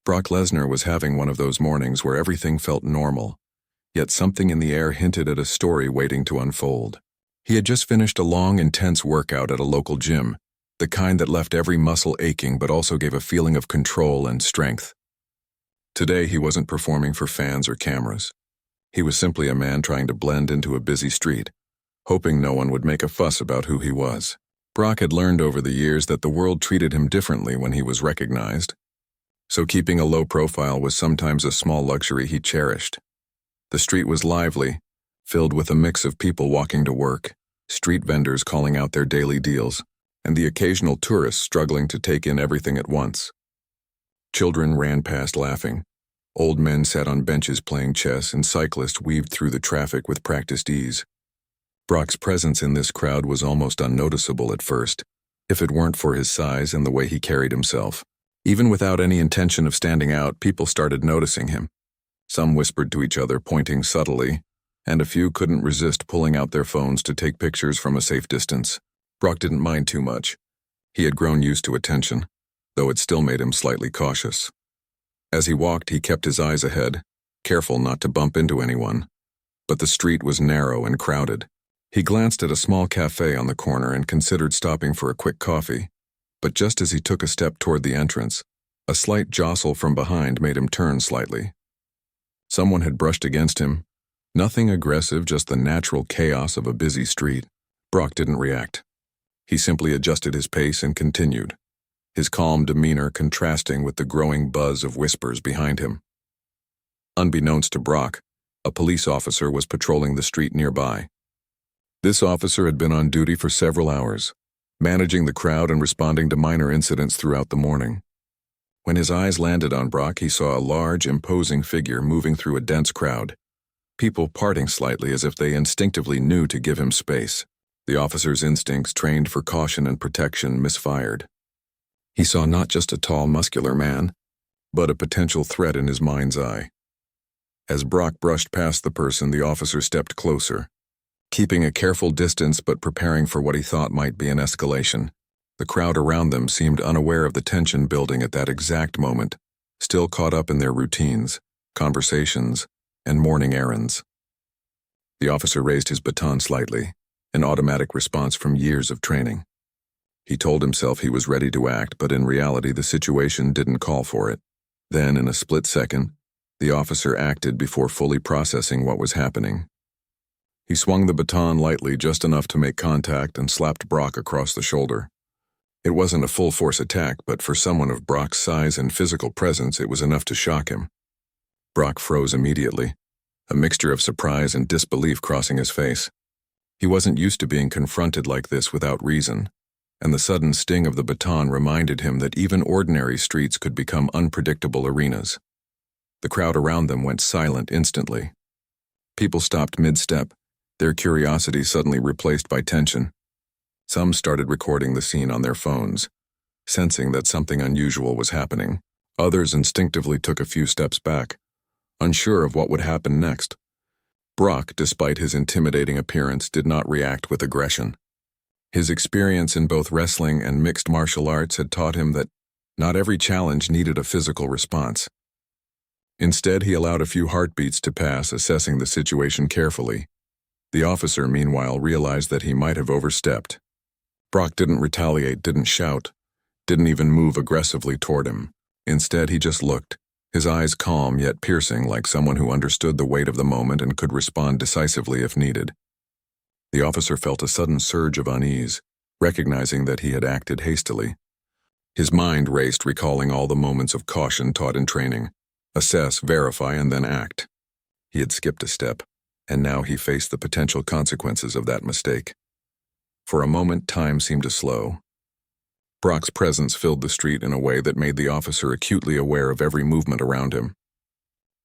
Brock Lesnar was having one of those mornings where everything felt normal, yet something in the air hinted at a story waiting to unfold. He had just finished a long, intense workout at a local gym, the kind that left every muscle aching but also gave a feeling of control and strength. Today he wasn't performing for fans or cameras. He was simply a man trying to blend into a busy street, hoping no one would make a fuss about who he was. Brock had learned over the years that the world treated him differently when he was recognized, so keeping a low profile was sometimes a small luxury he cherished. The street was lively, filled with a mix of people walking to work, street vendors calling out their daily deals, and the occasional tourist struggling to take in everything at once. Children ran past laughing, old men sat on benches playing chess, and cyclists weaved through the traffic with practiced ease. Brock's presence in this crowd was almost unnoticeable at first, if it weren't for his size and the way he carried himself. Even without any intention of standing out, people started noticing him. Some whispered to each other, pointing subtly, and a few couldn't resist pulling out their phones to take pictures from a safe distance. Brock didn't mind too much. He had grown used to attention, though it still made him slightly cautious. As he walked, he kept his eyes ahead, careful not to bump into anyone. But the street was narrow and crowded. He glanced at a small cafe on the corner and considered stopping for a quick coffee. But just as he took a step toward the entrance, a slight jostle from behind made him turn slightly. Someone had brushed against him. Nothing aggressive, just the natural chaos of a busy street. Brock didn't react. He simply adjusted his pace and continued, his calm demeanor contrasting with the growing buzz of whispers behind him. Unbeknownst to Brock, a police officer was patrolling the street nearby. This officer had been on duty for several hours, managing the crowd and responding to minor incidents throughout the morning. When his eyes landed on Brock, he saw a large, imposing figure moving through a dense crowd, people parting slightly as if they instinctively knew to give him space. The officer's instincts, trained for caution and protection, misfired. He saw not just a tall, muscular man, but a potential threat in his mind's eye. As Brock brushed past the person, the officer stepped closer, keeping a careful distance but preparing for what he thought might be an escalation. The crowd around them seemed unaware of the tension building at that exact moment, still caught up in their routines, conversations, and morning errands. The officer raised his baton slightly, an automatic response from years of training. He told himself he was ready to act, but in reality the situation didn't call for it. Then, in a split second, the officer acted before fully processing what was happening. He swung the baton lightly, just enough to make contact, and slapped Brock across the shoulder. It wasn't a full-force attack, but for someone of Brock's size and physical presence, it was enough to shock him. Brock froze immediately, a mixture of surprise and disbelief crossing his face. He wasn't used to being confronted like this without reason, and the sudden sting of the baton reminded him that even ordinary streets could become unpredictable arenas. The crowd around them went silent instantly. People stopped mid-step, their curiosity suddenly replaced by tension. Some started recording the scene on their phones, sensing that something unusual was happening. Others instinctively took a few steps back, unsure of what would happen next. Brock, despite his intimidating appearance, did not react with aggression. His experience in both wrestling and mixed martial arts had taught him that not every challenge needed a physical response. Instead, he allowed a few heartbeats to pass, assessing the situation carefully. The officer, meanwhile, realized that he might have overstepped. Brock didn't retaliate, didn't shout, didn't even move aggressively toward him. Instead, he just looked, his eyes calm yet piercing, like someone who understood the weight of the moment and could respond decisively if needed. The officer felt a sudden surge of unease, recognizing that he had acted hastily. His mind raced, recalling all the moments of caution taught in training. Assess, verify, and then act. He had skipped a step, and now he faced the potential consequences of that mistake. For a moment, time seemed to slow. Brock's presence filled the street in a way that made the officer acutely aware of every movement around him.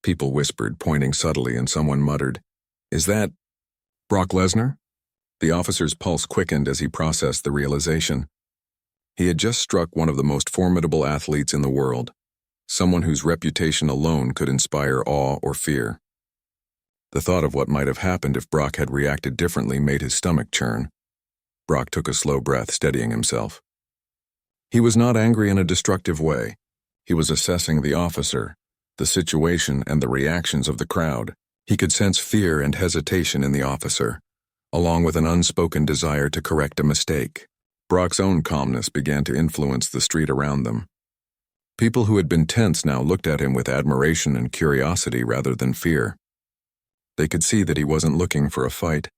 People whispered, pointing subtly, and someone muttered, "Is that Brock Lesnar?" The officer's pulse quickened as he processed the realization. He had just struck one of the most formidable athletes in the world, someone whose reputation alone could inspire awe or fear. The thought of what might have happened if Brock had reacted differently made his stomach churn. Brock took a slow breath, steadying himself. He was not angry in a destructive way, He was assessing the officer, the situation, and the reactions of the crowd. He could sense fear and hesitation in the officer, along with an unspoken desire to correct a mistake. Brock's own calmness began to influence the street around them. People who had been tense now looked at him with admiration and curiosity rather than fear. They could see that he wasn't looking for a fight,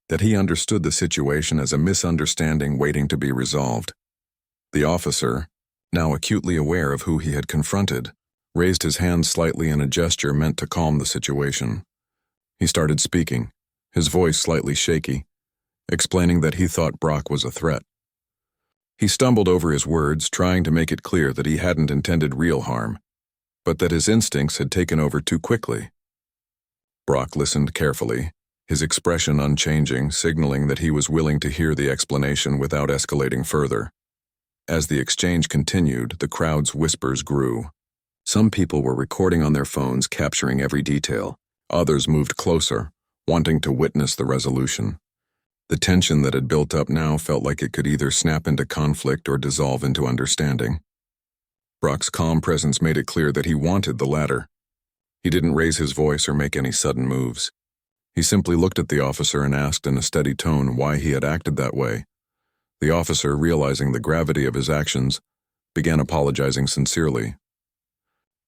that he understood the situation as a misunderstanding waiting to be resolved. The officer, now acutely aware of who he had confronted, raised his hand slightly in a gesture meant to calm the situation. He started speaking, his voice slightly shaky, explaining that he thought Brock was a threat. He stumbled over his words, trying to make it clear that he hadn't intended real harm, but that his instincts had taken over too quickly. Brock listened carefully, his expression unchanging, signaling that he was willing to hear the explanation without escalating further. As the exchange continued, the crowd's whispers grew. Some people were recording on their phones, capturing every detail. Others moved closer, wanting to witness the resolution. The tension that had built up now felt like it could either snap into conflict or dissolve into understanding. Brock's calm presence made it clear that he wanted the latter. He didn't raise his voice or make any sudden moves. He simply looked at the officer and asked in a steady tone why he had acted that way. The officer, realizing the gravity of his actions, began apologizing sincerely.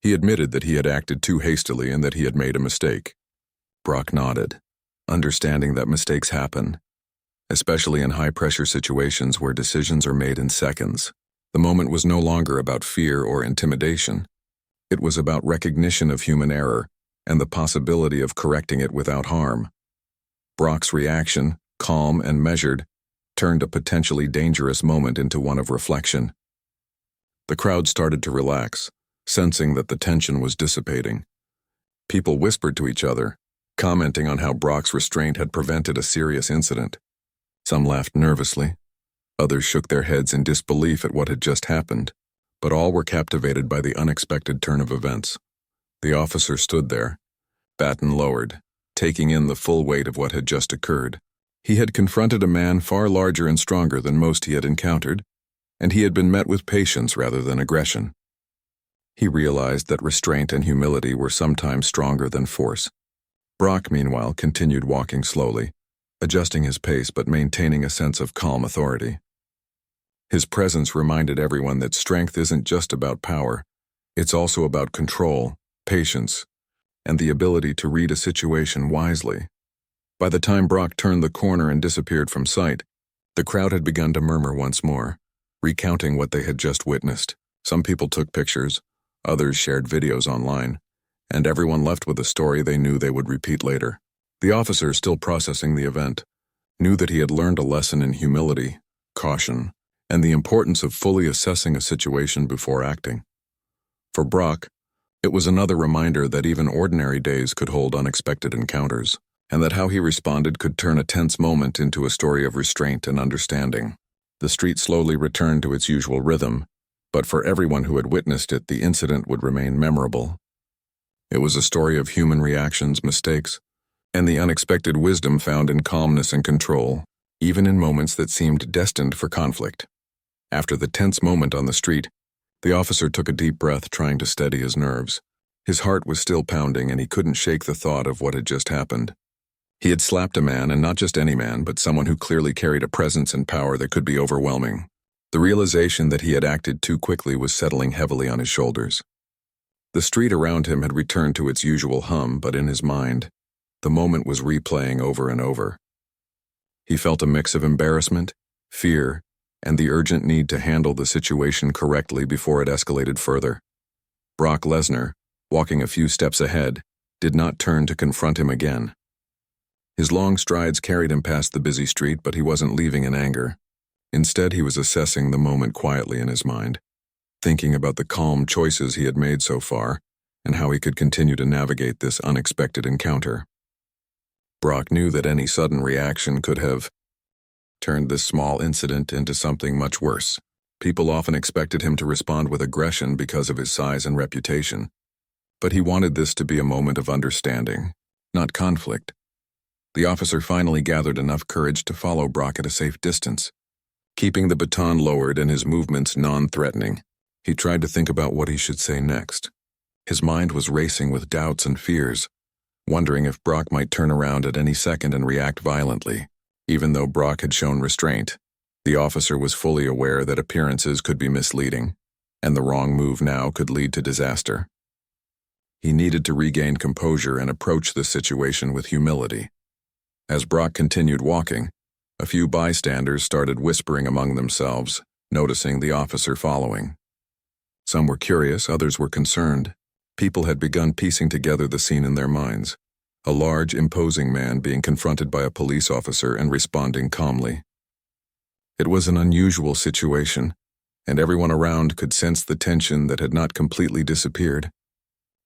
He admitted that he had acted too hastily and that he had made a mistake. Brock nodded, understanding that mistakes happen, especially in high-pressure situations where decisions are made in seconds. The moment was no longer about fear or intimidation. It was about recognition of human error and the possibility of correcting it without harm. Brock's reaction, calm and measured, turned a potentially dangerous moment into one of reflection. The crowd started to relax, sensing that the tension was dissipating. People whispered to each other, commenting on how Brock's restraint had prevented a serious incident. Some laughed nervously. Others shook their heads in disbelief at what had just happened, but all were captivated by the unexpected turn of events. The officer stood there, baton lowered, taking in the full weight of what had just occurred. He had confronted a man far larger and stronger than most he had encountered, and he had been met with patience rather than aggression. He realized that restraint and humility were sometimes stronger than force. Brock, meanwhile, continued walking slowly, adjusting his pace but maintaining a sense of calm authority. His presence reminded everyone that strength isn't just about power, it's also about control, patience, and the ability to read a situation wisely. By the time Brock turned the corner and disappeared from sight, the crowd had begun to murmur once more, recounting what they had just witnessed. Some people took pictures, others shared videos online, and everyone left with a story they knew they would repeat later. The officer, still processing the event, knew that he had learned a lesson in humility, caution, and the importance of fully assessing a situation before acting. For Brock, it was another reminder that even ordinary days could hold unexpected encounters, and that how he responded could turn a tense moment into a story of restraint and understanding. The street slowly returned to its usual rhythm, but for everyone who had witnessed it, the incident would remain memorable. It was a story of human reactions, mistakes, and the unexpected wisdom found in calmness and control, even in moments that seemed destined for conflict. After the tense moment on the street, the officer took a deep breath, trying to steady his nerves. His heart was still pounding, and he couldn't shake the thought of what had just happened. He had slapped a man, and not just any man, but someone who clearly carried a presence and power that could be overwhelming. The realization that he had acted too quickly was settling heavily on his shoulders. The street around him had returned to its usual hum, but in his mind, the moment was replaying over and over. He felt a mix of embarrassment, fear, and the urgent need to handle the situation correctly before it escalated further. Brock Lesnar, walking a few steps ahead, did not turn to confront him again. His long strides carried him past the busy street, but he wasn't leaving in anger. Instead, he was assessing the moment quietly in his mind, thinking about the calm choices he had made so far and how he could continue to navigate this unexpected encounter. Brock knew that any sudden reaction could have turned this small incident into something much worse. People often expected him to respond with aggression because of his size and reputation, but he wanted this to be a moment of understanding, not conflict. The officer finally gathered enough courage to follow Brock at a safe distance, keeping the baton lowered and his movements non-threatening. He tried to think about what he should say next. His mind was racing with doubts and fears, wondering if Brock might turn around at any second and react violently. Even though Brock had shown restraint, the officer was fully aware that appearances could be misleading, and the wrong move now could lead to disaster. He needed to regain composure and approach the situation with humility. As Brock continued walking, a few bystanders started whispering among themselves, noticing the officer following. Some were curious, others were concerned. People had begun piecing together the scene in their minds. A large, imposing man being confronted by a police officer and responding calmly. It was an unusual situation, and everyone around could sense the tension that had not completely disappeared.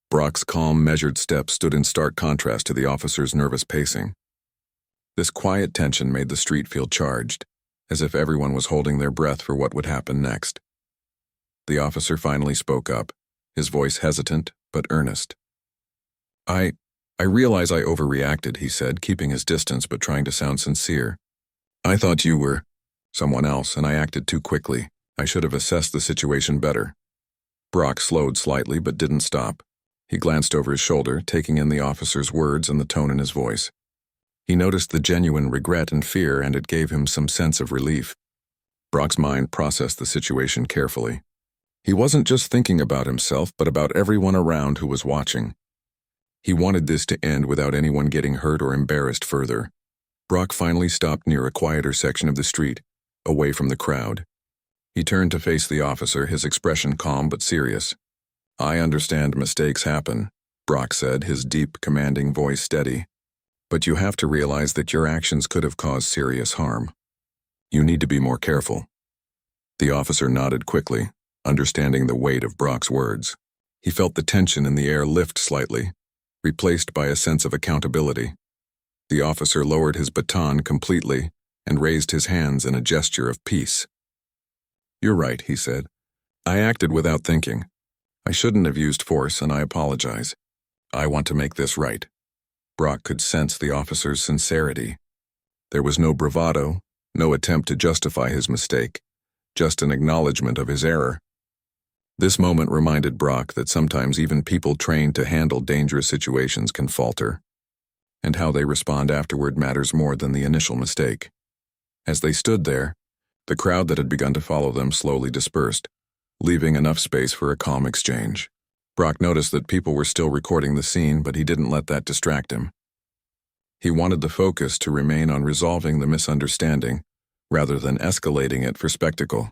Brock's calm, measured steps stood in stark contrast to the officer's nervous pacing. This quiet tension made the street feel charged, as if everyone was holding their breath for what would happen next. The officer finally spoke up, his voice hesitant but earnest. I realize I overreacted," he said, keeping his distance but trying to sound sincere. "I thought you were someone else, and I acted too quickly. I should have assessed the situation better." Brock slowed slightly but didn't stop. He glanced over his shoulder, taking in the officer's words and the tone in his voice. He noticed the genuine regret and fear, and it gave him some sense of relief. Brock's mind processed the situation carefully. He wasn't just thinking about himself, but about everyone around who was watching. He wanted this to end without anyone getting hurt or embarrassed further. Brock finally stopped near a quieter section of the street, away from the crowd. He turned to face the officer, his expression calm but serious. "I understand mistakes happen," Brock said, his deep, commanding voice steady. "But you have to realize that your actions could have caused serious harm. You need to be more careful." The officer nodded quickly, understanding the weight of Brock's words. He felt the tension in the air lift slightly, replaced by a sense of accountability. The officer lowered his baton completely and raised his hands in a gesture of peace. "You're right," he said. "I acted without thinking. I shouldn't have used force, and I apologize. I want to make this right." Brock could sense the officer's sincerity. There was no bravado, no attempt to justify his mistake, just an acknowledgement of his error. This moment reminded Brock that sometimes even people trained to handle dangerous situations can falter, and how they respond afterward matters more than the initial mistake. As they stood there, the crowd that had begun to follow them slowly dispersed, leaving enough space for a calm exchange. Brock noticed that people were still recording the scene, but he didn't let that distract him. He wanted the focus to remain on resolving the misunderstanding, rather than escalating it for spectacle.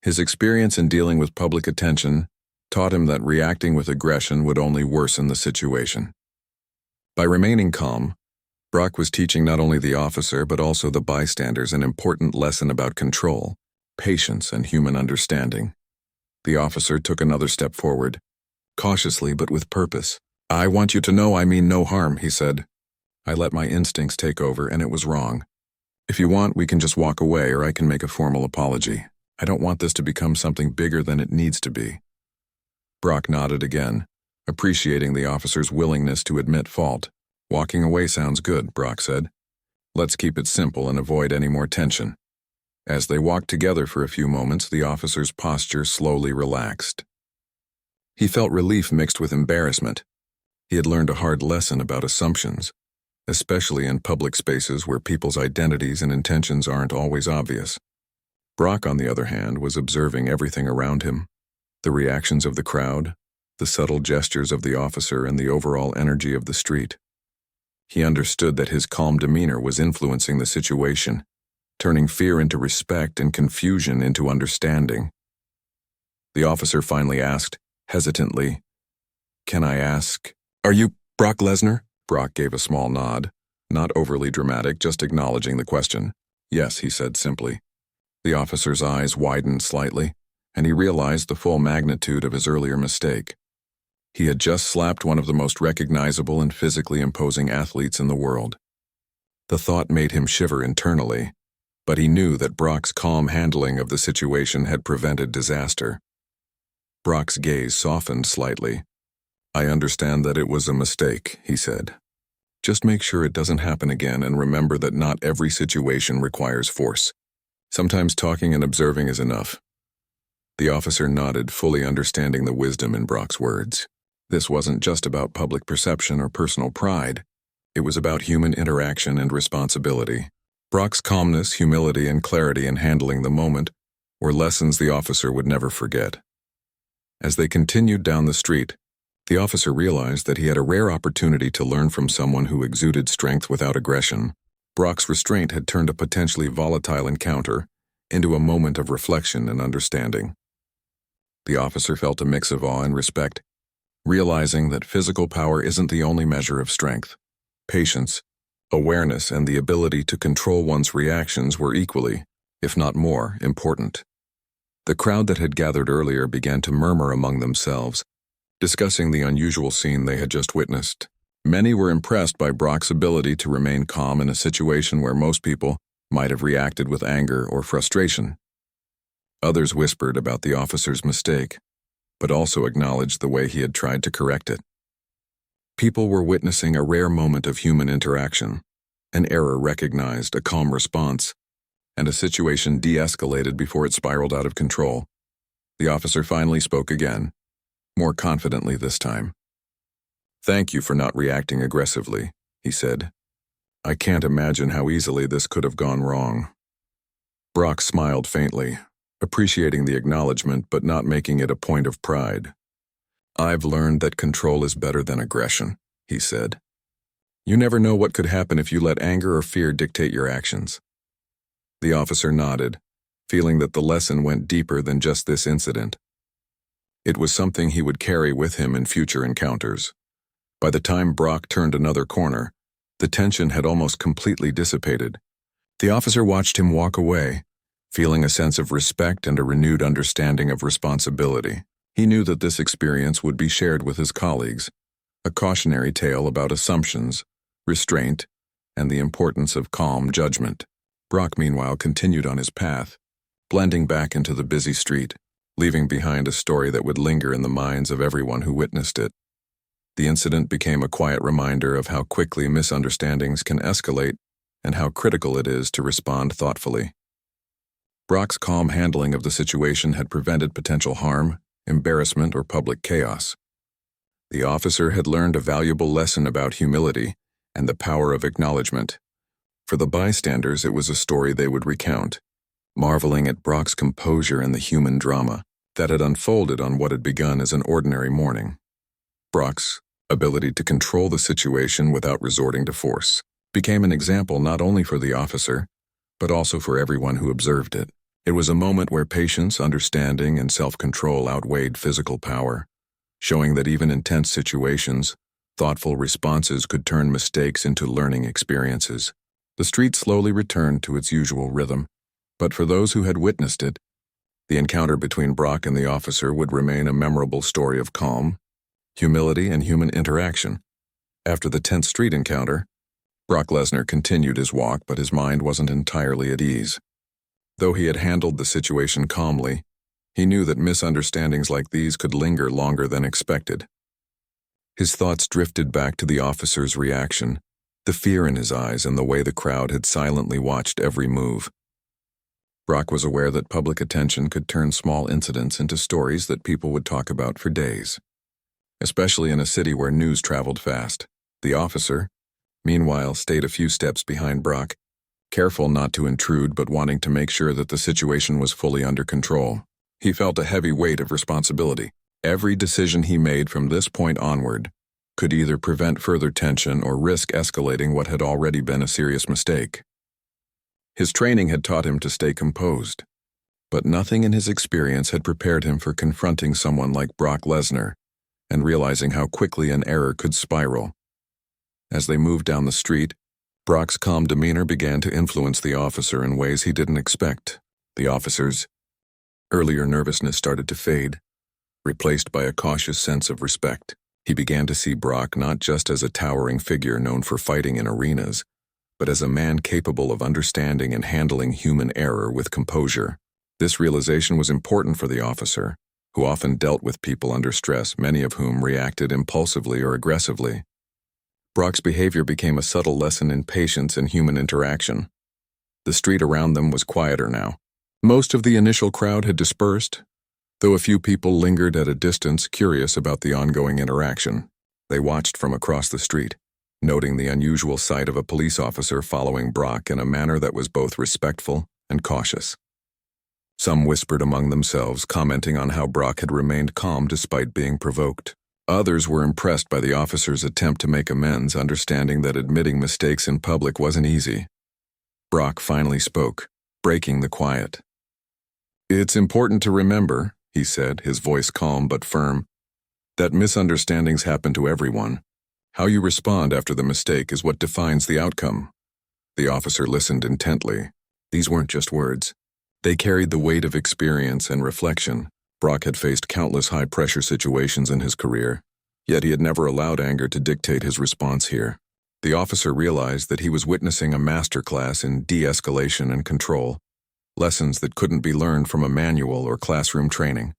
His experience in dealing with public attention taught him that reacting with aggression would only worsen the situation. By remaining calm, Brock was teaching not only the officer but also the bystanders an important lesson about control, patience, and human understanding. The officer took another step forward, cautiously but with purpose. "I want you to know I mean no harm," he said. "I let my instincts take over, and it was wrong. If you want, we can just walk away, or I can make a formal apology. I don't want this to become something bigger than it needs to be." Brock nodded again, appreciating the officer's willingness to admit fault. "Walking away sounds good," Brock said. "Let's keep it simple and avoid any more tension." As they walked together for a few moments, the officer's posture slowly relaxed. He felt relief mixed with embarrassment. He had learned a hard lesson about assumptions, especially in public spaces where people's identities and intentions aren't always obvious. Brock, on the other hand, was observing everything around him: the reactions of the crowd, the subtle gestures of the officer, and the overall energy of the street. He understood that his calm demeanor was influencing the situation, turning fear into respect and confusion into understanding. The officer finally asked, hesitantly, "Can I ask, are you Brock Lesnar?" Brock gave a small nod, not overly dramatic, just acknowledging the question. "Yes," he said simply. The officer's eyes widened slightly, and he realized the full magnitude of his earlier mistake. He had just slapped one of the most recognizable and physically imposing athletes in the world. The thought made him shiver internally, but he knew that Brock's calm handling of the situation had prevented disaster. Brock's gaze softened slightly. "I understand that it was a mistake," he said. "Just make sure it doesn't happen again, and remember that not every situation requires force. Sometimes talking and observing is enough." The officer nodded, fully understanding the wisdom in Brock's words. This wasn't just about public perception or personal pride. It was about human interaction and responsibility. Brock's calmness, humility, and clarity in handling the moment were lessons the officer would never forget. As they continued down the street, the officer realized that he had a rare opportunity to learn from someone who exuded strength without aggression. Brock's restraint had turned a potentially volatile encounter into a moment of reflection and understanding. The officer felt a mix of awe and respect, realizing that physical power isn't the only measure of strength. Patience, awareness, and the ability to control one's reactions were equally, if not more, important. The crowd that had gathered earlier began to murmur among themselves, discussing the unusual scene they had just witnessed. Many were impressed by Brock's ability to remain calm in a situation where most people might have reacted with anger or frustration. Others whispered about the officer's mistake, but also acknowledged the way he had tried to correct it. People were witnessing a rare moment of human interaction, an error recognized, a calm response, and a situation de-escalated before it spiraled out of control. The officer finally spoke again, more confidently this time. "Thank you for not reacting aggressively," he said. "I can't imagine how easily this could have gone wrong." Brock smiled faintly, appreciating the acknowledgement but not making it a point of pride. "I've learned that control is better than aggression," he said. "You never know what could happen if you let anger or fear dictate your actions." The officer nodded, feeling that the lesson went deeper than just this incident. It was something he would carry with him in future encounters. By the time Brock turned another corner, the tension had almost completely dissipated. The officer watched him walk away, feeling a sense of respect and a renewed understanding of responsibility. He knew that this experience would be shared with his colleagues, a cautionary tale about assumptions, restraint, and the importance of calm judgment. Brock, meanwhile, continued on his path, blending back into the busy street, leaving behind a story that would linger in the minds of everyone who witnessed it. The incident became a quiet reminder of how quickly misunderstandings can escalate and how critical it is to respond thoughtfully. Brock's calm handling of the situation had prevented potential harm, embarrassment, or public chaos. The officer had learned a valuable lesson about humility and the power of acknowledgement. For the bystanders, it was a story they would recount, marveling at Brock's composure and the human drama that had unfolded on what had begun as an ordinary morning. Brock's ability to control the situation without resorting to force became an example not only for the officer, but also for everyone who observed it. It was a moment where patience, understanding, and self-control outweighed physical power, showing that even in tense situations, thoughtful responses could turn mistakes into learning experiences. The street slowly returned to its usual rhythm, but for those who had witnessed it, the encounter between Brock and the officer would remain a memorable story of calm, humility, and human interaction. After the tense street encounter, Brock Lesnar continued his walk, but his mind wasn't entirely at ease. Though he had handled the situation calmly, he knew that misunderstandings like these could linger longer than expected. His thoughts drifted back to the officer's reaction, the fear in his eyes, and the way the crowd had silently watched every move. Brock was aware that public attention could turn small incidents into stories that people would talk about for days, especially in a city where news traveled fast. The officer, meanwhile, stayed a few steps behind Brock, careful not to intrude but wanting to make sure that the situation was fully under control. He felt a heavy weight of responsibility. Every decision he made from this point onward could either prevent further tension or risk escalating what had already been a serious mistake. His training had taught him to stay composed, but nothing in his experience had prepared him for confronting someone like Brock Lesnar and realizing how quickly an error could spiral. As they moved down the street, Brock's calm demeanor began to influence the officer in ways he didn't expect. The officer's earlier nervousness started to fade, replaced by a cautious sense of respect. He began to see Brock not just as a towering figure known for fighting in arenas, but as a man capable of understanding and handling human error with composure. This realization was important for the officer, who often dealt with people under stress, many of whom reacted impulsively or aggressively. Brock's behavior became a subtle lesson in patience and human interaction. The street around them was quieter now. Most of the initial crowd had dispersed, though a few people lingered at a distance, curious about the ongoing interaction. They watched from across the street, noting the unusual sight of a police officer following Brock in a manner that was both respectful and cautious. Some whispered among themselves, commenting on how Brock had remained calm despite being provoked. Others were impressed by the officer's attempt to make amends, understanding that admitting mistakes in public wasn't easy. Brock finally spoke, breaking the quiet. "It's important to remember," he said, his voice calm but firm, "that misunderstandings happen to everyone. How you respond after the mistake is what defines the outcome." The officer listened intently. These weren't just words. They carried the weight of experience and reflection. Brock had faced countless high-pressure situations in his career, yet he had never allowed anger to dictate his response here. The officer realized that he was witnessing a masterclass in de-escalation and control, lessons that couldn't be learned from a manual or classroom training.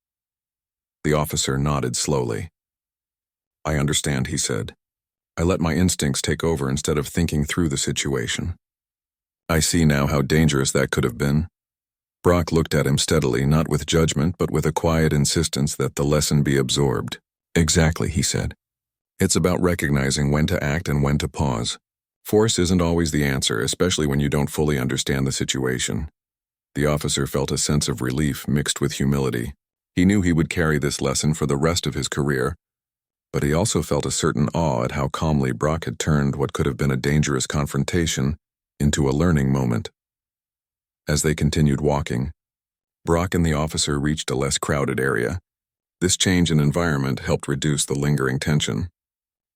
The officer nodded slowly. "I understand," he said. "I let my instincts take over instead of thinking through the situation. I see now how dangerous that could have been." Brock looked at him steadily, not with judgment, but with a quiet insistence that the lesson be absorbed. "Exactly," he said. "It's about recognizing when to act and when to pause. Force isn't always the answer, especially when you don't fully understand the situation." The officer felt a sense of relief mixed with humility. He knew he would carry this lesson for the rest of his career, but he also felt a certain awe at how calmly Brock had turned what could have been a dangerous confrontation into a learning moment. As they continued walking, Brock and the officer reached a less crowded area. This change in environment helped reduce the lingering tension.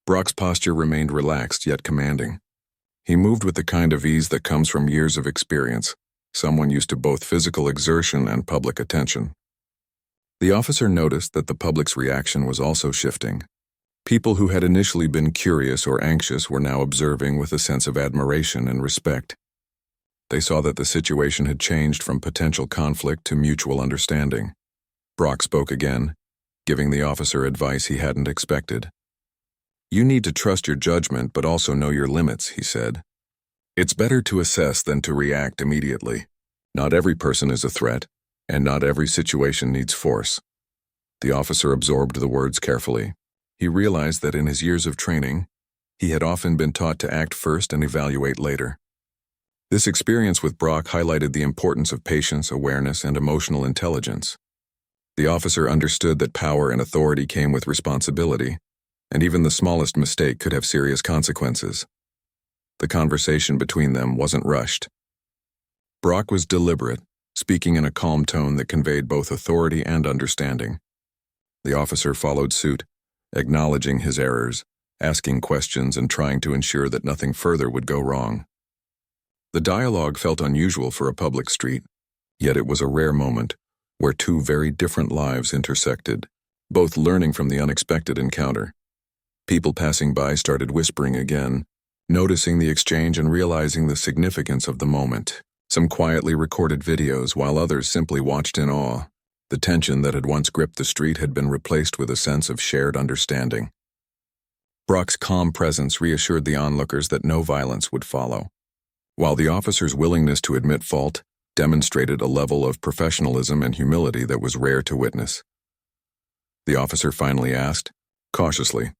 Brock's posture remained relaxed yet commanding. He moved with the kind of ease that comes from years of experience, someone used to both physical exertion and public attention. The officer noticed that the public's reaction was also shifting. People who had initially been curious or anxious were now observing with a sense of admiration and respect. They saw that the situation had changed from potential conflict to mutual understanding. Brock spoke again, giving the officer advice he hadn't expected. "You need to trust your judgment but also know your limits," he said. "It's better to assess than to react immediately. Not every person is a threat, and not every situation needs force." The officer absorbed the words carefully. He realized that in his years of training, he had often been taught to act first and evaluate later. This experience with Brock highlighted the importance of patience, awareness, and emotional intelligence. The officer understood that power and authority came with responsibility, and even the smallest mistake could have serious consequences. The conversation between them wasn't rushed. Brock was deliberate, speaking in a calm tone that conveyed both authority and understanding. The officer followed suit, acknowledging his errors, asking questions, and trying to ensure that nothing further would go wrong. The dialogue felt unusual for a public street, yet it was a rare moment where two very different lives intersected, both learning from the unexpected encounter. People passing by started whispering again, noticing the exchange and realizing the significance of the moment. Some quietly recorded videos, while others simply watched in awe. The tension that had once gripped the street had been replaced with a sense of shared understanding. Brock's calm presence reassured the onlookers that no violence would follow, while the officer's willingness to admit fault demonstrated a level of professionalism and humility that was rare to witness. The officer finally asked, cautiously,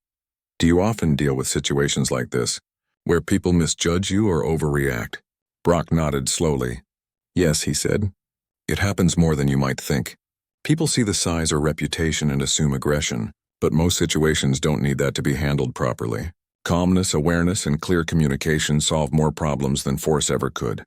"Do you often deal with situations like this, where people misjudge you or overreact?" Brock nodded slowly. "Yes," he said. "It happens more than you might think. People see the size or reputation and assume aggression, but most situations don't need that to be handled properly. Calmness, awareness, and clear communication solve more problems than force ever could."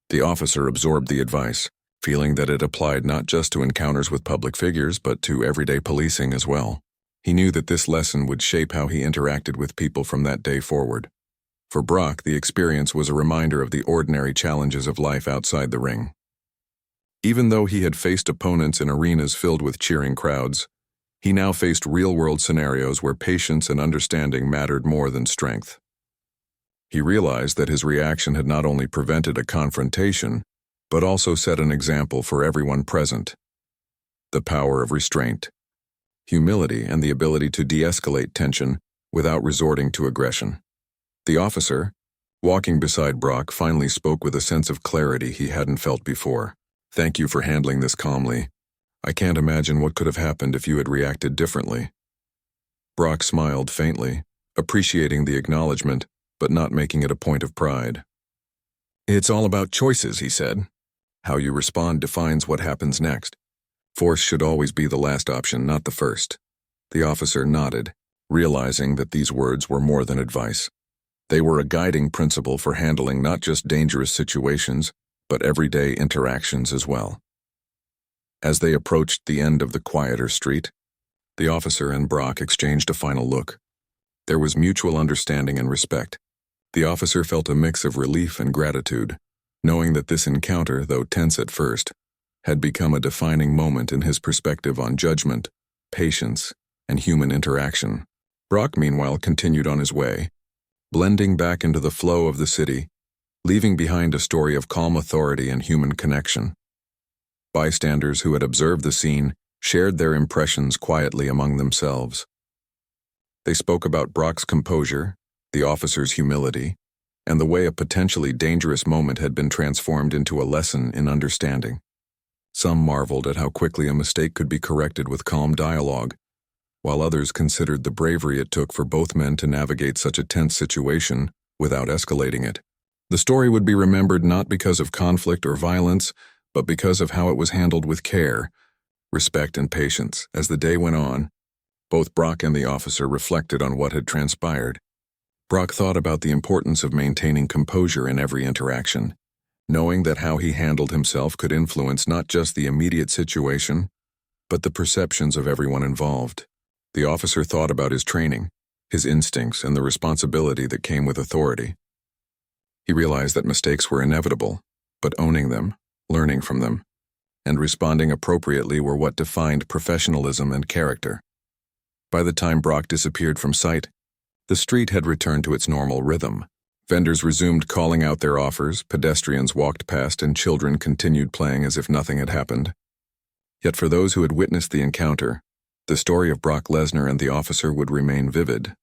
The officer absorbed the advice, feeling that it applied not just to encounters with public figures, but to everyday policing as well. He knew that this lesson would shape how he interacted with people from that day forward. For Brock, the experience was a reminder of the ordinary challenges of life outside the ring. Even though he had faced opponents in arenas filled with cheering crowds, he now faced real-world scenarios where patience and understanding mattered more than strength. He realized that his reaction had not only prevented a confrontation, but also set an example for everyone present. The power of restraint, humility, and the ability to de-escalate tension without resorting to aggression. The officer, walking beside Brock, finally spoke with a sense of clarity he hadn't felt before. "Thank you for handling this calmly. I can't imagine what could have happened if you had reacted differently. Brock smiled faintly, appreciating the acknowledgement, but not making it a point of pride. It's all about choices, he said. How you respond defines what happens next. Force should always be the last option, not the first. The officer nodded, realizing that these words were more than advice. They were a guiding principle for handling not just dangerous situations, but everyday interactions as well. As they approached the end of the quieter street, the officer and Brock exchanged a final look. There was mutual understanding and respect. The officer felt a mix of relief and gratitude, knowing that this encounter, though tense at first, had become a defining moment in his perspective on judgment, patience, and human interaction. Brock, meanwhile, continued on his way, blending back into the flow of the city, leaving behind a story of calm authority and human connection. Bystanders who had observed the scene shared their impressions quietly among themselves. They spoke about Brock's composure, the officer's humility, and the way a potentially dangerous moment had been transformed into a lesson in understanding. Some marveled at how quickly a mistake could be corrected with calm dialogue, while others considered the bravery it took for both men to navigate such a tense situation without escalating it. The story would be remembered not because of conflict or violence, but because of how it was handled with care, respect, and patience. As the day went on, both Brock and the officer reflected on what had transpired. Brock thought about the importance of maintaining composure in every interaction, knowing that how he handled himself could influence not just the immediate situation, but the perceptions of everyone involved. The officer thought about his training, his instincts, and the responsibility that came with authority. He realized that mistakes were inevitable, but owning them, learning from them, and responding appropriately were what defined professionalism and character. By the time Brock disappeared from sight, the street had returned to its normal rhythm. Vendors resumed calling out their offers, pedestrians walked past, and children continued playing as if nothing had happened. Yet for those who had witnessed the encounter, the story of Brock Lesnar and the officer would remain vivid.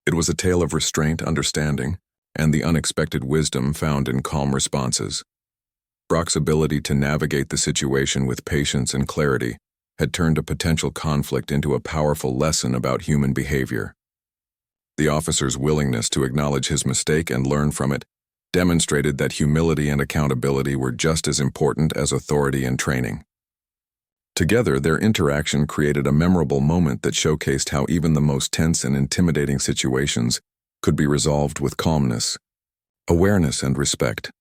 It was a tale of restraint, understanding, and the unexpected wisdom found in calm responses. Brock's ability to navigate the situation with patience and clarity had turned a potential conflict into a powerful lesson about human behavior. The officer's willingness to acknowledge his mistake and learn from it demonstrated that humility and accountability were just as important as authority and training. Together, their interaction created a memorable moment that showcased how even the most tense and intimidating situations could be resolved with calmness, awareness, and respect.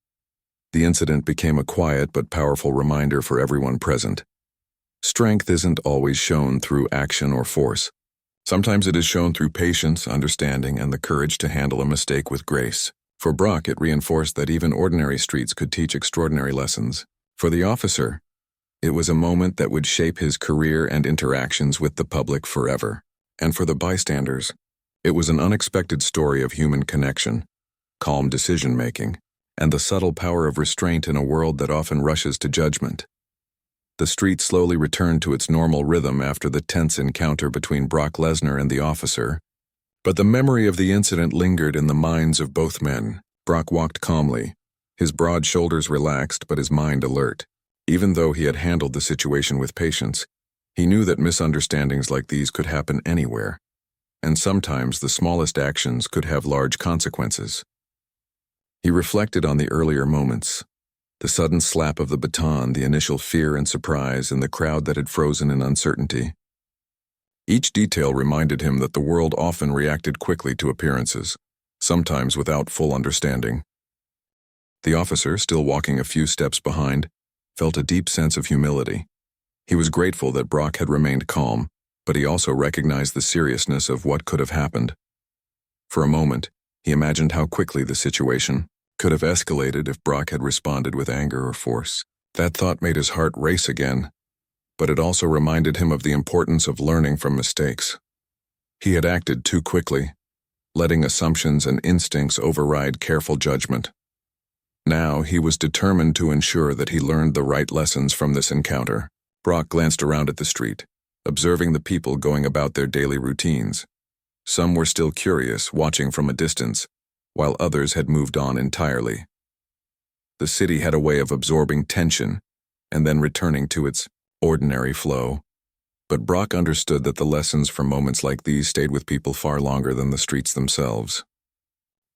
The incident became a quiet but powerful reminder for everyone present. Strength isn't always shown through action or force. Sometimes it is shown through patience, understanding, and the courage to handle a mistake with grace. For Brock, it reinforced that even ordinary streets could teach extraordinary lessons. For the officer, it was a moment that would shape his career and interactions with the public forever. And for the bystanders, it was an unexpected story of human connection, calm decision-making, and the subtle power of restraint in a world that often rushes to judgment. The street slowly returned to its normal rhythm after the tense encounter between Brock Lesnar and the officer, but the memory of the incident lingered in the minds of both men. Brock walked calmly, his broad shoulders relaxed but his mind alert. Even though he had handled the situation with patience, he knew that misunderstandings like these could happen anywhere, and sometimes the smallest actions could have large consequences. He reflected on the earlier moments, the sudden slap of the baton, the initial fear and surprise, and the crowd that had frozen in uncertainty. Each detail reminded him that the world often reacted quickly to appearances, sometimes without full understanding. The officer, still walking a few steps behind, felt a deep sense of humility. He was grateful that Brock had remained calm, but he also recognized the seriousness of what could have happened. For a moment, he imagined how quickly the situation could have escalated if Brock had responded with anger or force. That thought made his heart race again, but it also reminded him of the importance of learning from mistakes. He had acted too quickly, letting assumptions and instincts override careful judgment. Now he was determined to ensure that he learned the right lessons from this encounter. Brock glanced around at the street, observing the people going about their daily routines. Some were still curious, watching from a distance, while others had moved on entirely. The city had a way of absorbing tension and then returning to its ordinary flow. But Brock understood that the lessons from moments like these stayed with people far longer than the streets themselves.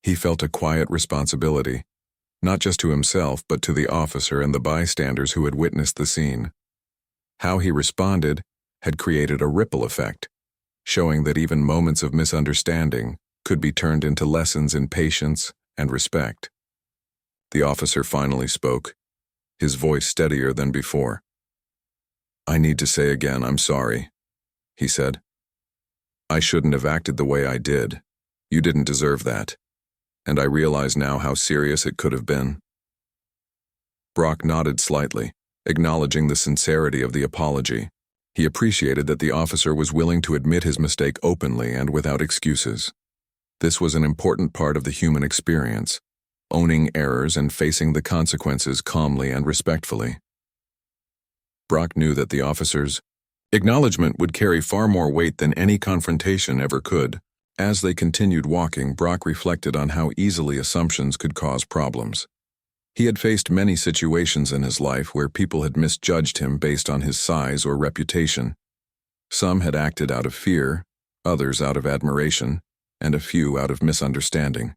He felt a quiet responsibility, not just to himself but to the officer and the bystanders who had witnessed the scene. How he responded had created a ripple effect, showing that even moments of misunderstanding could be turned into lessons in patience and respect. The officer finally spoke, his voice steadier than before. "I need to say again, I'm sorry," he said. "I shouldn't have acted the way I did. You didn't deserve that. And I realize now how serious it could have been." Brock nodded slightly, acknowledging the sincerity of the apology. He appreciated that the officer was willing to admit his mistake openly and without excuses. This was an important part of the human experience, owning errors and facing the consequences calmly and respectfully. Brock knew that the officer's acknowledgement would carry far more weight than any confrontation ever could. As they continued walking, Brock reflected on how easily assumptions could cause problems. He had faced many situations in his life where people had misjudged him based on his size or reputation. Some had acted out of fear, others out of admiration, and a few out of misunderstanding.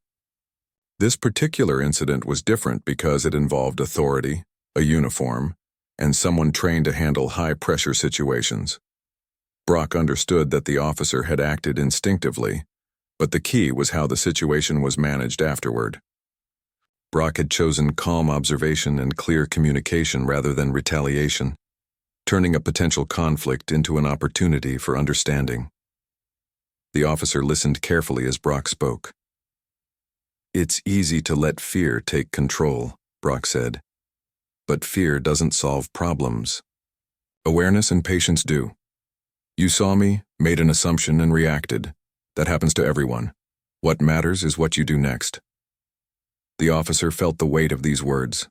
This particular incident was different because it involved authority, a uniform, and someone trained to handle high-pressure situations. Brock understood that the officer had acted instinctively, but the key was how the situation was managed afterward. Brock had chosen calm observation and clear communication rather than retaliation, turning a potential conflict into an opportunity for understanding. The officer listened carefully as Brock spoke. "It's easy to let fear take control," Brock said. "But fear doesn't solve problems. Awareness and patience do. You saw me, made an assumption, and reacted. That happens to everyone. What matters is what you do next." The officer felt the weight of these words.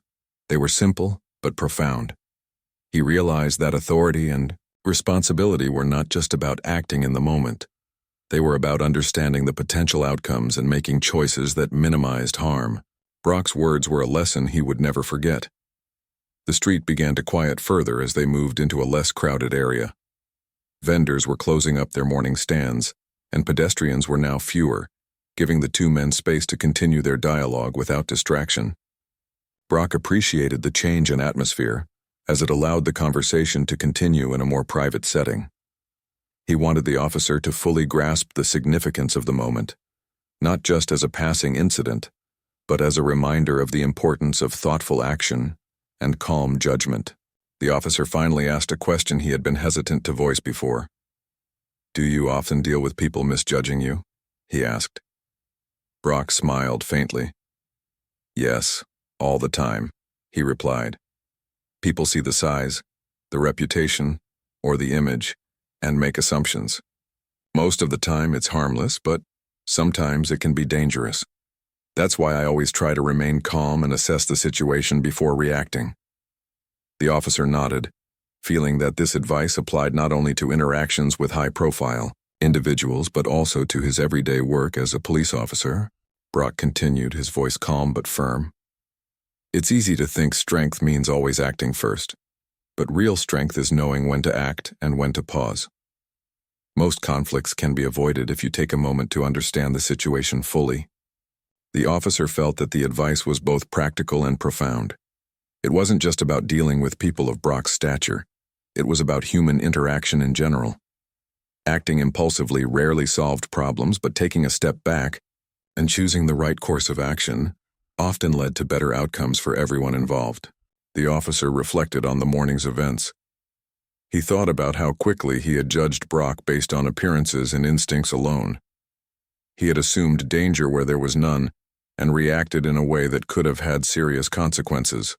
They were simple, but profound. He realized that authority and responsibility were not just about acting in the moment. They were about understanding the potential outcomes and making choices that minimized harm. Brock's words were a lesson he would never forget. The street began to quiet further as they moved into a less crowded area. Vendors were closing up their morning stands, and pedestrians were now fewer, giving the two men space to continue their dialogue without distraction. Brock appreciated the change in atmosphere, as it allowed the conversation to continue in a more private setting. He wanted the officer to fully grasp the significance of the moment, not just as a passing incident, but as a reminder of the importance of thoughtful action and calm judgment. The officer finally asked a question he had been hesitant to voice before. "Do you often deal with people misjudging you?" he asked. Brock smiled faintly. "Yes, all the time," he replied. "People see the size, the reputation, or the image, and make assumptions. Most of the time it's harmless, but sometimes it can be dangerous. That's why I always try to remain calm and assess the situation before reacting." The officer nodded, feeling that this advice applied not only to interactions with high-profile individuals but also to his everyday work as a police officer. Brock continued, his voice calm but firm. "It's easy to think strength means always acting first, but real strength is knowing when to act and when to pause. Most conflicts can be avoided if you take a moment to understand the situation fully." The officer felt that the advice was both practical and profound. It wasn't just about dealing with people of Brock's stature. It was about human interaction in general. Acting impulsively rarely solved problems, but taking a step back and choosing the right course of action often led to better outcomes for everyone involved. The officer reflected on the morning's events. He thought about how quickly he had judged Brock based on appearances and instincts alone. He had assumed danger where there was none and reacted in a way that could have had serious consequences.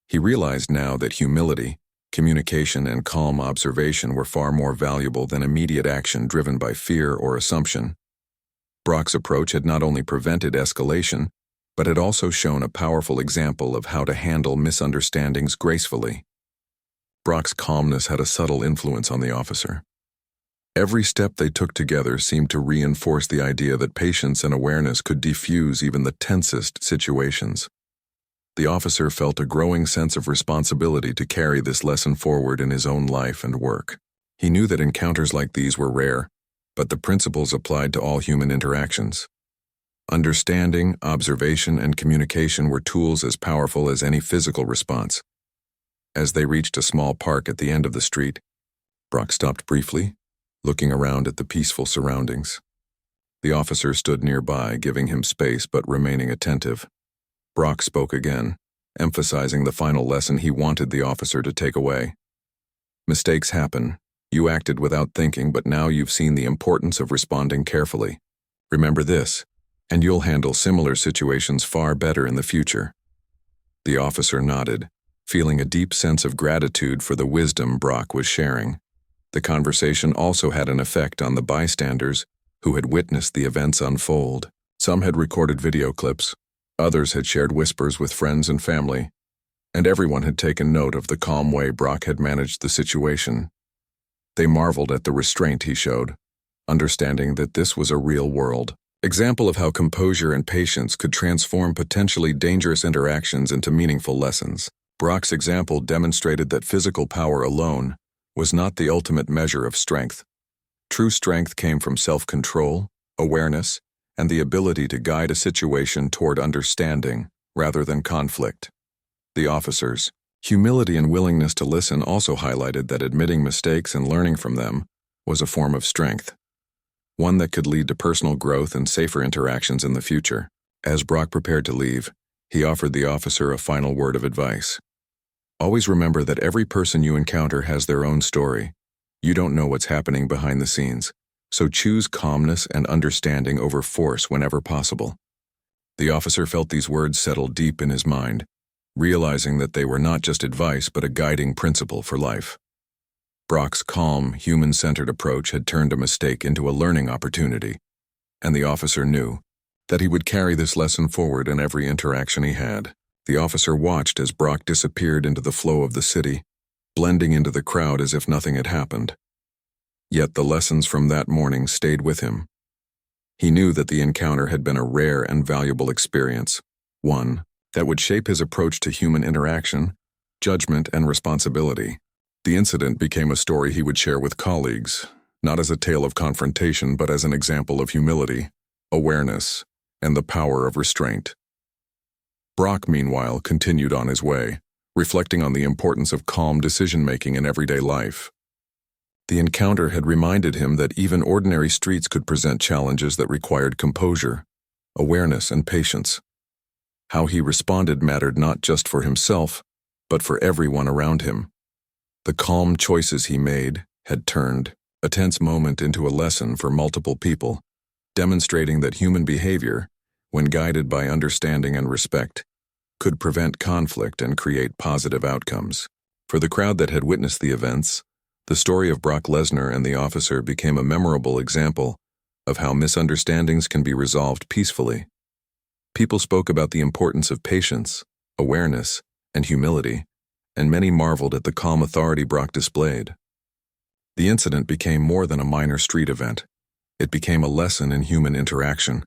He realized now that humility, communication, and calm observation were far more valuable than immediate action driven by fear or assumption. Brock's approach had not only prevented escalation, but had also shown a powerful example of how to handle misunderstandings gracefully. Brock's calmness had a subtle influence on the officer. Every step they took together seemed to reinforce the idea that patience and awareness could defuse even the tensest situations. The officer felt a growing sense of responsibility to carry this lesson forward in his own life and work. He knew that encounters like these were rare, but the principles applied to all human interactions. Understanding, observation, and communication were tools as powerful as any physical response. As they reached a small park at the end of the street, Brock stopped briefly, looking around at the peaceful surroundings. The officer stood nearby, giving him space but remaining attentive. Brock spoke again, emphasizing the final lesson he wanted the officer to take away. Mistakes happen. You acted without thinking, but now you've seen the importance of responding carefully. Remember this, and you'll handle similar situations far better in the future. The officer nodded, feeling a deep sense of gratitude for the wisdom Brock was sharing. The conversation also had an effect on the bystanders who had witnessed the events unfold. Some had recorded video clips, others had shared whispers with friends and family, and everyone had taken note of the calm way Brock had managed the situation. They marveled at the restraint he showed, understanding that this was a real-world example of how composure and patience could transform potentially dangerous interactions into meaningful lessons. Brock's example demonstrated that physical power alone was not the ultimate measure of strength. True strength came from self-control, awareness, and the ability to guide a situation toward understanding rather than conflict. The officer's humility and willingness to listen also highlighted that admitting mistakes and learning from them was a form of strength, one that could lead to personal growth and safer interactions in the future. As Brock prepared to leave, he offered the officer a final word of advice. Always remember that every person you encounter has their own story. You don't know what's happening behind the scenes, so choose calmness and understanding over force whenever possible. The officer felt these words settle deep in his mind, realizing that they were not just advice but a guiding principle for life. Brock's calm, human-centered approach had turned a mistake into a learning opportunity, and the officer knew that he would carry this lesson forward in every interaction he had. The officer watched as Brock disappeared into the flow of the city, blending into the crowd as if nothing had happened. Yet the lessons from that morning stayed with him. He knew that the encounter had been a rare and valuable experience, one that would shape his approach to human interaction, judgment, and responsibility. The incident became a story he would share with colleagues, not as a tale of confrontation but as an example of humility, awareness, and the power of restraint. Brock, meanwhile, continued on his way, reflecting on the importance of calm decision-making in everyday life. The encounter had reminded him that even ordinary streets could present challenges that required composure, awareness, and patience. How he responded mattered not just for himself, but for everyone around him. The calm choices he made had turned a tense moment into a lesson for multiple people, demonstrating that human behavior, when guided by understanding and respect, could prevent conflict and create positive outcomes. For the crowd that had witnessed the events, the story of Brock Lesnar and the officer became a memorable example of how misunderstandings can be resolved peacefully. People spoke about the importance of patience, awareness, and humility, and many marveled at the calm authority Brock displayed. The incident became more than a minor street event. It became a lesson in human interaction,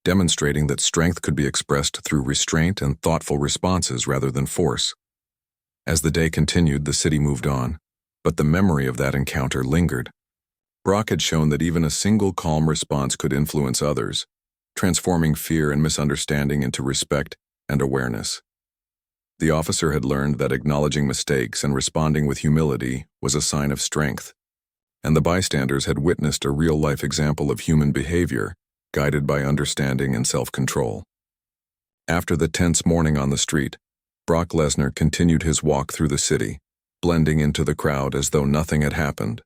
demonstrating that strength could be expressed through restraint and thoughtful responses rather than force. As the day continued, the city moved on, but the memory of that encounter lingered. Brock had shown that even a single calm response could influence others, transforming fear and misunderstanding into respect and awareness. The officer had learned that acknowledging mistakes and responding with humility was a sign of strength, and the bystanders had witnessed a real-life example of human behavior guided by understanding and self-control. After the tense morning on the street, Brock Lesnar continued his walk through the city, blending into the crowd as though nothing had happened.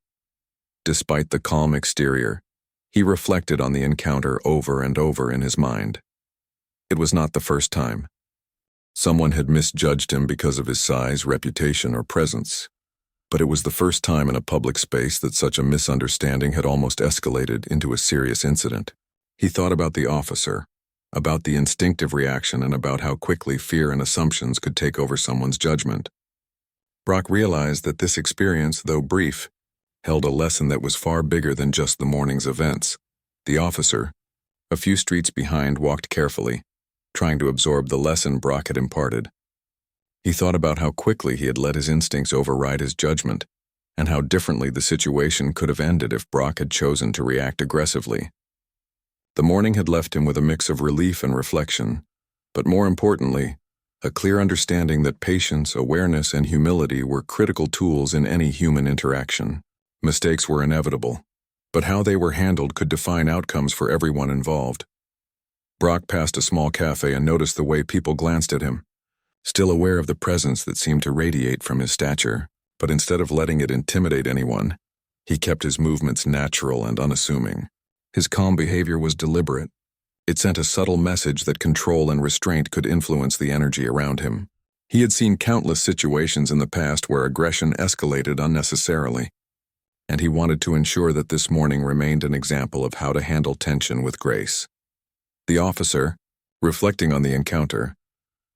Despite the calm exterior, he reflected on the encounter over and over in his mind. It was not the first time. Someone had misjudged him because of his size, reputation, or presence, but it was the first time in a public space that such a misunderstanding had almost escalated into a serious incident. He thought about the officer, about the instinctive reaction, and about how quickly fear and assumptions could take over someone's judgment. Brock realized that this experience, though brief, held a lesson that was far bigger than just the morning's events. The officer, a few streets behind, walked carefully, trying to absorb the lesson Brock had imparted. He thought about how quickly he had let his instincts override his judgment, and how differently the situation could have ended if Brock had chosen to react aggressively. The morning had left him with a mix of relief and reflection, but more importantly, a clear understanding that patience, awareness, and humility were critical tools in any human interaction. Mistakes were inevitable, but how they were handled could define outcomes for everyone involved. Brock passed a small cafe and noticed the way people glanced at him, still aware of the presence that seemed to radiate from his stature, but instead of letting it intimidate anyone, he kept his movements natural and unassuming. His calm behavior was deliberate. It sent a subtle message that control and restraint could influence the energy around him. He had seen countless situations in the past where aggression escalated unnecessarily, and he wanted to ensure that this morning remained an example of how to handle tension with grace. The officer, reflecting on the encounter,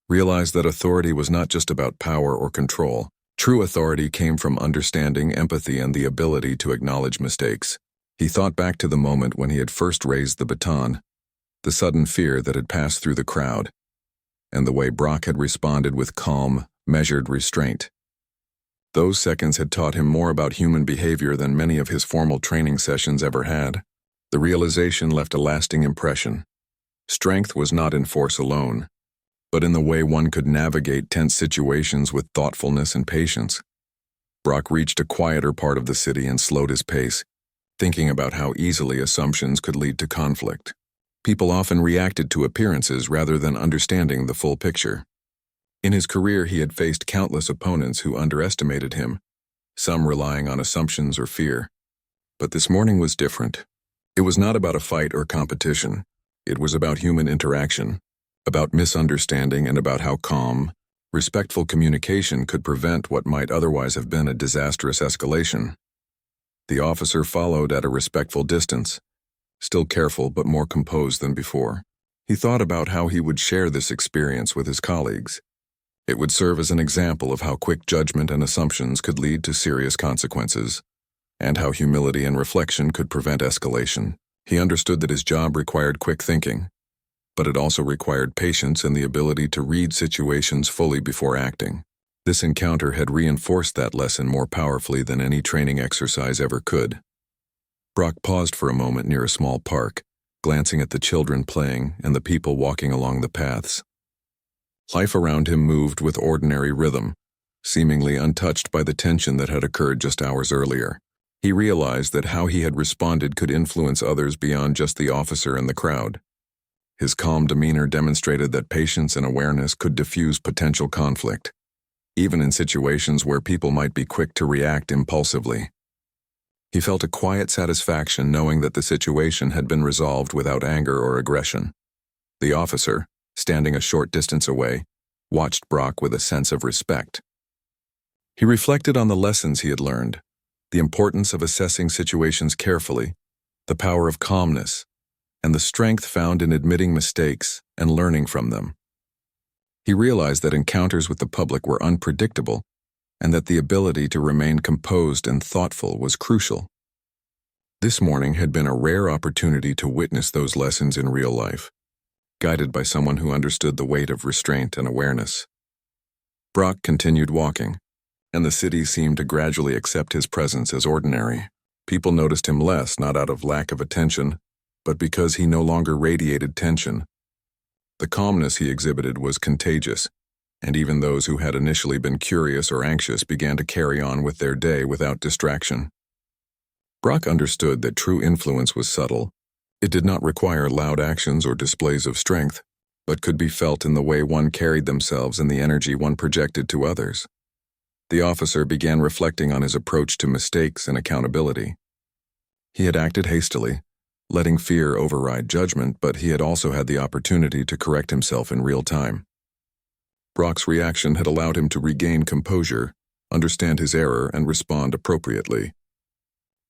realized that authority was not just about power or control. True authority came from understanding, empathy, and the ability to acknowledge mistakes. He thought back to the moment when he had first raised the baton, the sudden fear that had passed through the crowd, and the way Brock had responded with calm, measured restraint. Those seconds had taught him more about human behavior than many of his formal training sessions ever had. The realization left a lasting impression. Strength was not in force alone, but in the way one could navigate tense situations with thoughtfulness and patience. Brock reached a quieter part of the city and slowed his pace, thinking about how easily assumptions could lead to conflict. People often reacted to appearances rather than understanding the full picture. In his career, he had faced countless opponents who underestimated him, some relying on assumptions or fear. But this morning was different. It was not about a fight or competition. It was about human interaction, about misunderstanding, and about how calm, respectful communication could prevent what might otherwise have been a disastrous escalation. The officer followed at a respectful distance, still careful but more composed than before. He thought about how he would share this experience with his colleagues. It would serve as an example of how quick judgment and assumptions could lead to serious consequences, and how humility and reflection could prevent escalation. He understood that his job required quick thinking, but it also required patience and the ability to read situations fully before acting. This encounter had reinforced that lesson more powerfully than any training exercise ever could. Brock paused for a moment near a small park, glancing at the children playing and the people walking along the paths. Life around him moved with ordinary rhythm, seemingly untouched by the tension that had occurred just hours earlier. He realized that how he had responded could influence others beyond just the officer and the crowd. His calm demeanor demonstrated that patience and awareness could diffuse potential conflict, even in situations where people might be quick to react impulsively. He felt a quiet satisfaction knowing that the situation had been resolved without anger or aggression. The officer, standing a short distance away, watched Brock with a sense of respect. He reflected on the lessons he had learned, the importance of assessing situations carefully, the power of calmness, and the strength found in admitting mistakes and learning from them. He realized that encounters with the public were unpredictable, and that the ability to remain composed and thoughtful was crucial. This morning had been a rare opportunity to witness those lessons in real life, guided by someone who understood the weight of restraint and awareness. Brock continued walking, and the city seemed to gradually accept his presence as ordinary. People noticed him less, not out of lack of attention, but because he no longer radiated tension. The calmness he exhibited was contagious, and even those who had initially been curious or anxious began to carry on with their day without distraction. Brock understood that true influence was subtle. It did not require loud actions or displays of strength, but could be felt in the way one carried themselves and the energy one projected to others. The officer began reflecting on his approach to mistakes and accountability. He had acted hastily, letting fear override judgment, but he had also had the opportunity to correct himself in real time. Brock's reaction had allowed him to regain composure, understand his error, and respond appropriately.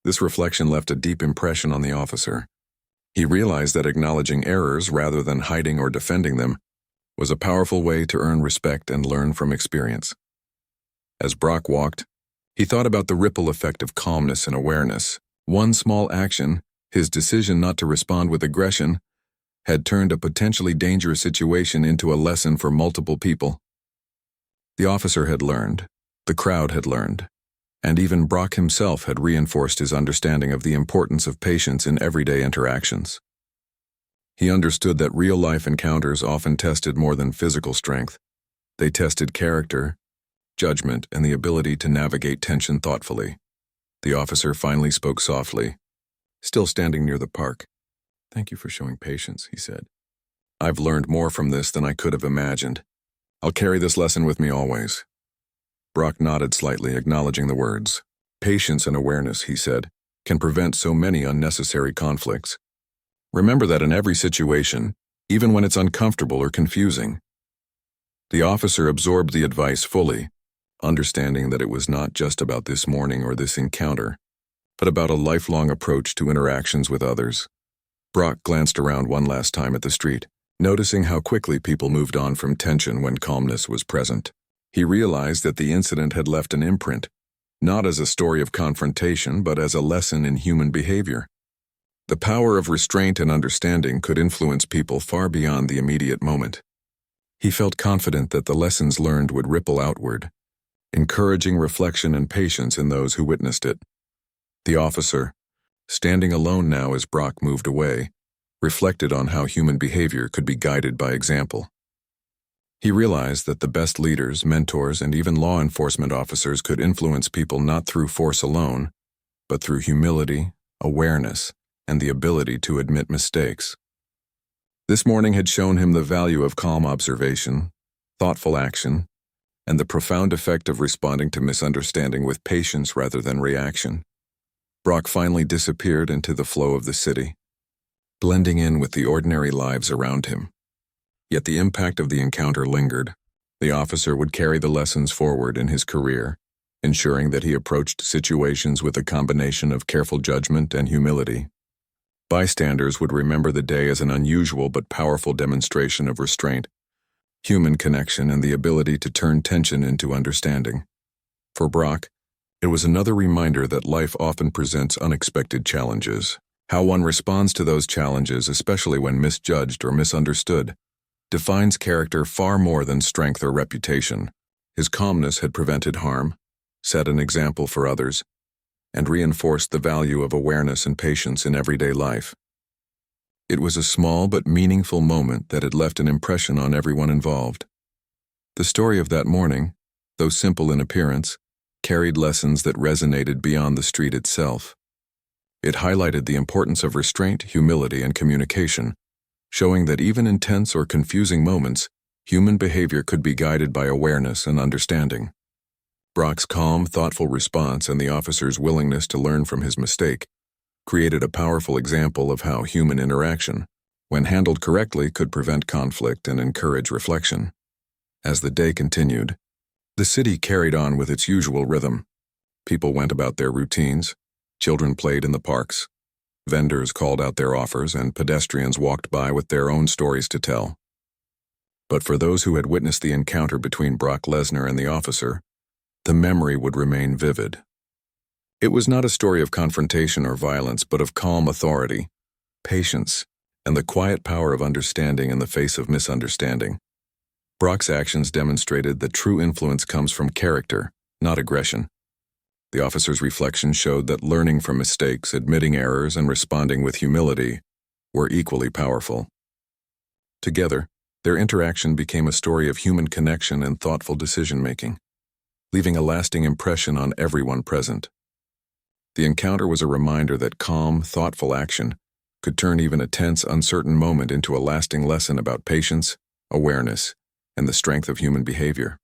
This reflection left a deep impression on the officer. He realized that acknowledging errors rather than hiding or defending them was a powerful way to earn respect and learn from experience. As Brock walked, he thought about the ripple effect of calmness and awareness. One small action, his decision not to respond with aggression, had turned a potentially dangerous situation into a lesson for multiple people. The officer had learned, the crowd had learned, and even Brock himself had reinforced his understanding of the importance of patience in everyday interactions. He understood that real-life encounters often tested more than physical strength. They tested character, judgment, and the ability to navigate tension thoughtfully. The officer finally spoke softly, still standing near the park. "Thank you for showing patience," he said. "I've learned more from this than I could have imagined. I'll carry this lesson with me always." Brock nodded slightly, acknowledging the words. "Patience and awareness," he said, "can prevent so many unnecessary conflicts. Remember that in every situation, even when it's uncomfortable or confusing." The officer absorbed the advice fully, understanding that it was not just about this morning or this encounter, but about a lifelong approach to interactions with others. Brock glanced around one last time at the street, noticing how quickly people moved on from tension when calmness was present. He realized that the incident had left an imprint, not as a story of confrontation, but as a lesson in human behavior. The power of restraint and understanding could influence people far beyond the immediate moment. He felt confident that the lessons learned would ripple outward, encouraging reflection and patience in those who witnessed it. The officer, standing alone now as Brock moved away, reflected on how human behavior could be guided by example. He realized that the best leaders, mentors, and even law enforcement officers could influence people not through force alone, but through humility, awareness, and the ability to admit mistakes. This morning had shown him the value of calm observation, thoughtful action, and the profound effect of responding to misunderstanding with patience rather than reaction. Brock finally disappeared into the flow of the city, blending in with the ordinary lives around him. Yet the impact of the encounter lingered. The officer would carry the lessons forward in his career, ensuring that he approached situations with a combination of careful judgment and humility. Bystanders would remember the day as an unusual but powerful demonstration of restraint, human connection, and the ability to turn tension into understanding. For Brock, it was another reminder that life often presents unexpected challenges. How one responds to those challenges, especially when misjudged or misunderstood, defines character far more than strength or reputation. His calmness had prevented harm, set an example for others, and reinforced the value of awareness and patience in everyday life. It was a small but meaningful moment that had left an impression on everyone involved. The story of that morning, though simple in appearance, carried lessons that resonated beyond the street itself. It highlighted the importance of restraint, humility, and communication, showing that even in tense or confusing moments, human behavior could be guided by awareness and understanding. Brock's calm, thoughtful response and the officer's willingness to learn from his mistake created a powerful example of how human interaction, when handled correctly, could prevent conflict and encourage reflection. As the day continued, the city carried on with its usual rhythm. People went about their routines, children played in the parks, vendors called out their offers, and pedestrians walked by with their own stories to tell. But for those who had witnessed the encounter between Brock Lesnar and the officer, the memory would remain vivid. It was not a story of confrontation or violence, but of calm authority, patience, and the quiet power of understanding in the face of misunderstanding. Brock's actions demonstrated that true influence comes from character, not aggression. The officer's reflection showed that learning from mistakes, admitting errors, and responding with humility were equally powerful. Together, their interaction became a story of human connection and thoughtful decision-making, leaving a lasting impression on everyone present. The encounter was a reminder that calm, thoughtful action could turn even a tense, uncertain moment into a lasting lesson about patience, awareness, and the strength of human behavior.